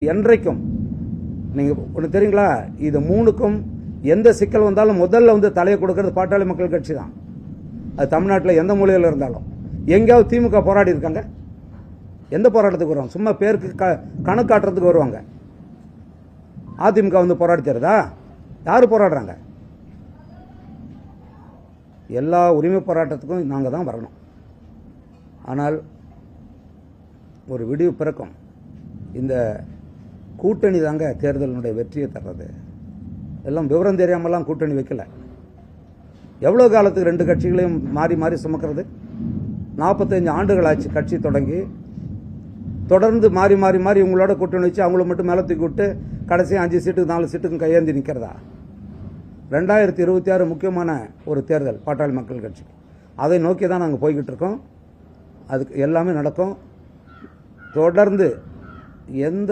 என்றைக்கும் நீங்கள் ஒன்று தெரியுங்களா, இது மூணுக்கும் எந்த சிக்கல் வந்தாலும் முதல்ல வந்து தலையை கொடுக்கறது பாட்டாளி மக்கள் கட்சி தான். அது தமிழ்நாட்டில் எந்த மூலையில் இருந்தாலும். எங்கேயாவது திமுக போராடி இருக்காங்க? எந்த போராட்டத்துக்கு வருவாங்க? சும்மா பேருக்கு கணக்காட்டுறதுக்கு வருவாங்க. அதிமுக வந்து போராடி தருதா? யார் போராடுறாங்க? எல்லா உரிமை போராட்டத்துக்கும் நாங்கள் தான் வரணும். ஆனால் ஒரு விடிவு பிறக்கும். இந்த கூட்டணி தாங்க தேர்தலினுடைய வெற்றியை தர்றது. எல்லாம் விவரம் தெரியாமலாம் கூட்டணி வைக்கல. எவ்வளோ காலத்துக்கு ரெண்டு கட்சிகளையும் மாறி மாறி சுமக்கிறது? 45 ஆண்டுகள் ஆச்சு கட்சி தொடங்கி. தொடர்ந்து மாறி மாறி மாறி இவங்களோட கூட்டணி வச்சு அவங்கள மட்டும் மேலே தூக்கி விட்டு கடைசி 5 சீட்டுக்கு 4 சீட்டுக்கும் கையேந்தி நிற்கிறதா? 2026 முக்கியமான ஒரு தேர்தல் பாட்டாளி மக்கள் கட்சி. அதை நோக்கி தான் நாங்கள் போய்கிட்டு இருக்கோம். அதுக்கு எல்லாமே நடக்கும். தொடர்ந்து எந்த